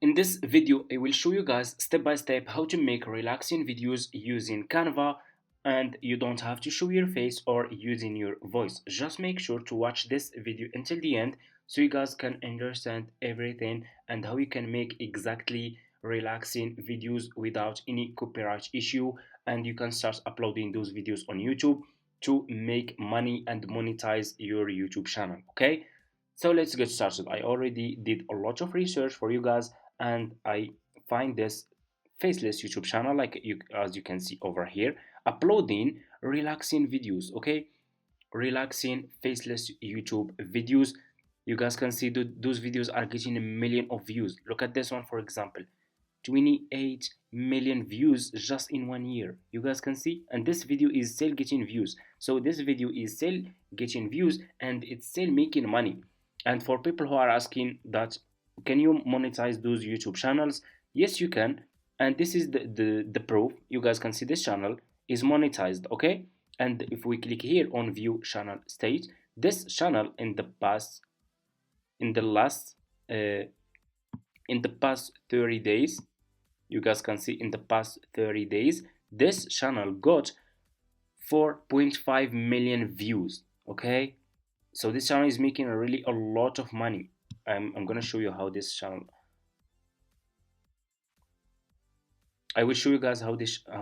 In this video, I will show you guys step by step how to make relaxing videos using Canva, and you don't have to show your face or using your voice. Just make sure to watch this video until the end so you guys can understand everything and how you can make exactly relaxing videos without any copyright issue, and you can start uploading those videos on YouTube to make money and monetize your YouTube channel. Okay, so let's get started. I already did a lot of research for you guys, and I find this faceless YouTube channel, like you as you can see over here, uploading relaxing videos. Okay, relaxing faceless YouTube videos. You guys can see those videos are getting a million of views. Look at this one, for example, 28 million views just in 1 year. You guys can see, and this video is still getting views. So this video is still getting views and it's still making money. And for people who are asking that, can you monetize those YouTube channels? Yes, you can. And this is the proof. You guys can see this channel is monetized. Okay, and if we click here on view channel state, this channel in the past, in the last in the past 30 days, you guys can see in the past 30 days this channel got 4.5 million views. Okay, so this channel is making really a lot of money. I'm gonna show you how this channel, I will show you guys how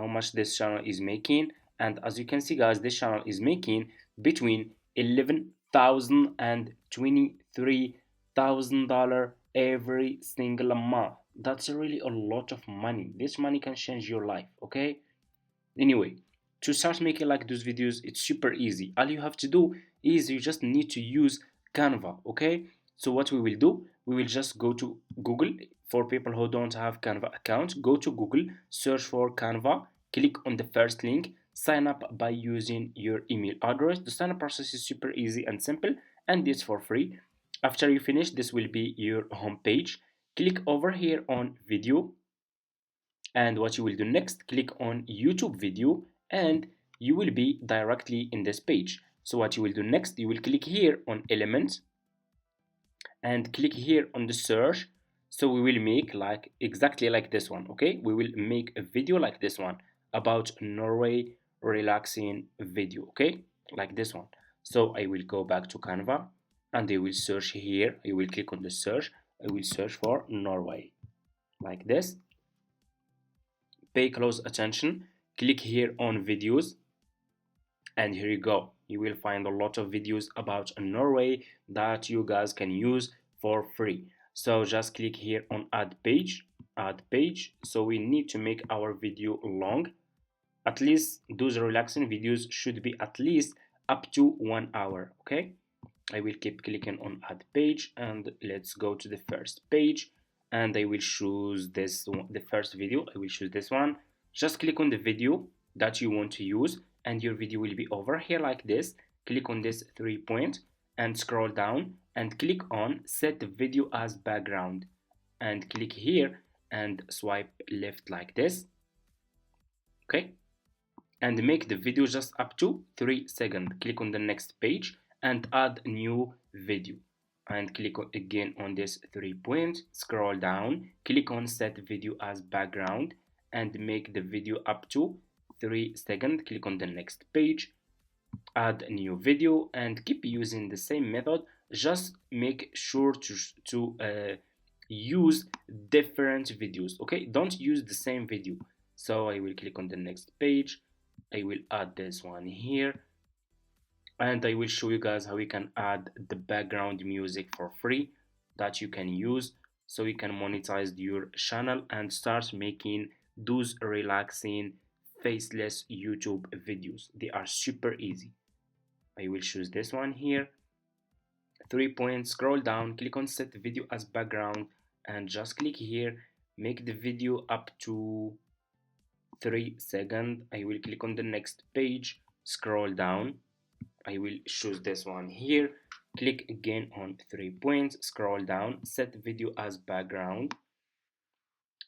much this channel is making. And as you can see guys, this channel is making between 11,000 and $23,000 every single month. That's really a lot of money. This money can change your life. Okay, anyway, to start making like those videos, it's super easy. All you have to do is you just need to use Canva. Okay, so what we will do, we will just go to Google. For people who don't have Canva account, go to Google, search for Canva, click on the first link, sign up by using your email address. The sign up process is super easy and simple, and it's for free. After you finish, this will be your home page. Click over here on video, and what you will do next, click on YouTube video, and you will be directly in this page. So what you will do next, you will click here on elements and click here on the search. So we will make like exactly like this one. Okay, we will make a video like this one about Norway relaxing video. Okay, like this one. So I will go back to Canva and I will search here. I will click on the search. I will search for Norway like this. Pay close attention, click here on videos, and here you go. You will find a lot of videos about Norway that you guys can use for free. So just click here on add page, add page. So we need to make our video long. At least those relaxing videos should be at least up to 1 hour. Okay, I will keep clicking on add page, and let's go to the first page, and I will choose this one, the first video. I will choose this one. Just click on the video that you want to use, and your video will be over here like this. Click on this 3 point and scroll down and click on set the video as background, and click here and swipe left like this. Okay, and make the video just up to 3 seconds. Click on the next page and add new video, and click again on this 3 point, scroll down, click on set video as background, and make the video up to 3 seconds. Click on the next page, add a new video, and keep using the same method. Just make sure to use different videos. Okay, don't use the same video. So I will click on the next page, I will add this one here, and I will show you guys how you can add the background music for free that you can use so you can monetize your channel and start making those relaxing faceless YouTube videos. They are super easy. I will choose this one here, 3 point, scroll down, click on set video as background, and just click here, make the video up to 3 seconds. I will click on the next page, scroll down, I will choose this one here, click again on 3 points, scroll down, set video as background,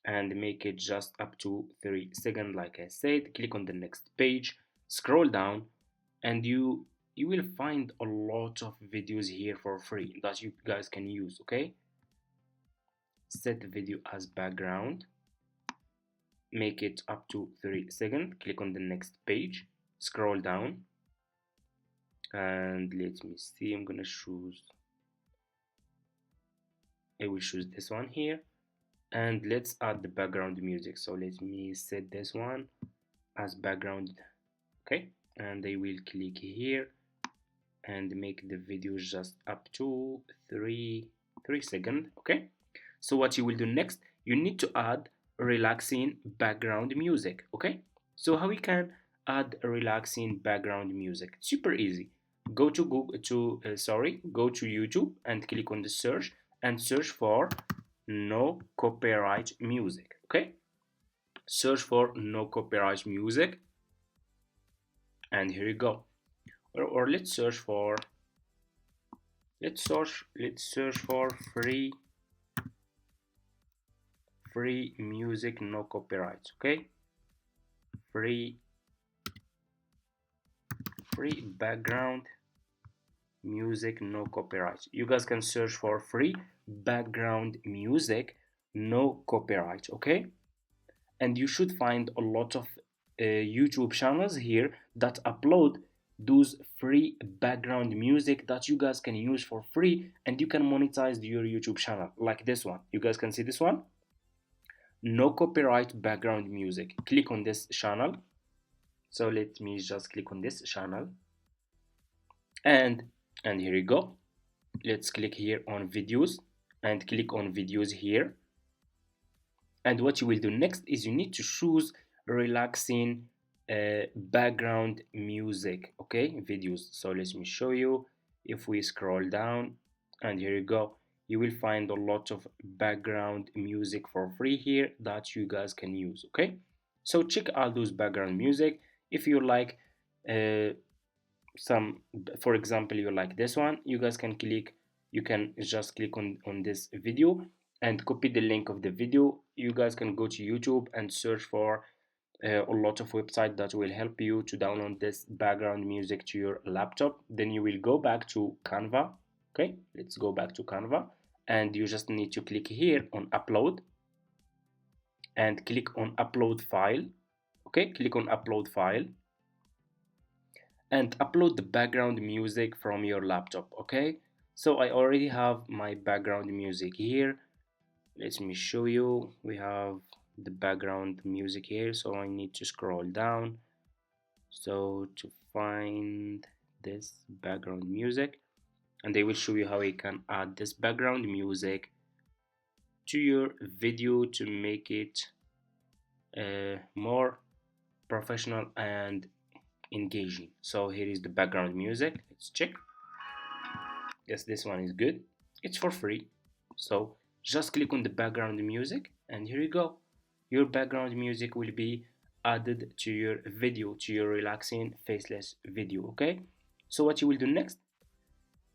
and make it just up to 3 seconds like I said. Click on the next page, scroll down, and you will find a lot of videos here for free that you guys can use. Okay, set the video as background, make it up to 3 seconds, click on the next page, scroll down, and let me see, I will choose this one here, and let's add the background music. So let me set this one as background. Okay, and I will click here and make the video just up to 3 seconds. Okay, so what you will do next, you need to add relaxing background music. Okay, so how we can add relaxing background music? Super easy. Go to Google go to YouTube and click on the search and search for no copyright music. Okay, search for no copyright music, and here you go. Or let's search for free music, no copyrights. Okay, free background music, no copyrights. You guys can search for free background music, no copyright. Okay, and you should find a lot of YouTube channels here that upload those free background music that you guys can use for free, and you can monetize your YouTube channel, like this one. You guys can see this one, no copyright background music. Click on this channel. So let me just click on this channel, and here you go. Let's click here on videos and click on videos here. And what you will do next is you need to choose relaxing background music. Okay, videos. So let me show you. If we scroll down, and here you go, you will find a lot of background music for free here that you guys can use. Okay, so check out those background music. If you like some, for example, you like this one, you guys can just click on this video and copy the link of the video. You guys can go to YouTube and search for a lot of websites that will help you to download this background music to your laptop. Then you will go back to Canva. Okay, let's go back to Canva, and you just need to click here on upload and click on upload file. Okay, click on upload file and upload the background music from your laptop. Okay, so I already have my background music here. Let me show you. We have the background music here, so I need to scroll down so to find this background music, and they will show you how you can add this background music to your video to make it more professional and engaging. So here is the background music. Let's check. Yes, this one is good. It's for free, so just click on the background music, and here you go. Your background music will be added to your video, to your relaxing faceless video. Okay, so what you will do next,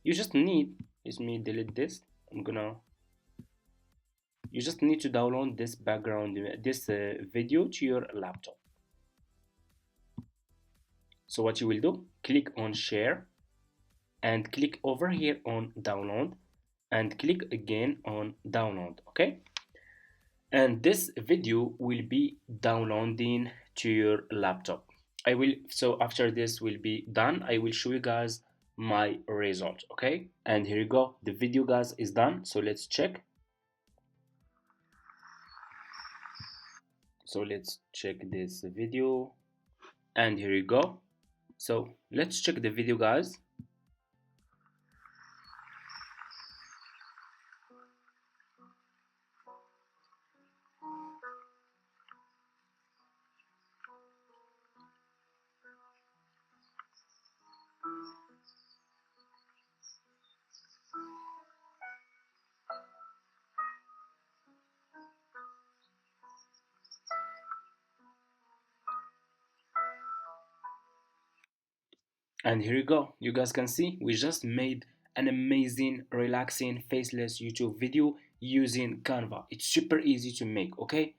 you just need, let me delete this. You just need to download this video to your laptop. So what you will do, click on share and click over here on download and click again on download. Okay, and this video will be downloading to your laptop. So after this will be done, I will show you guys my result. Okay, and here you go, the video guys is done. So let's check. So let's check this video, and here you go. So let's check the video guys. And here you go, you guys can see we just made an amazing relaxing faceless YouTube video using Canva. It's super easy to make. Okay,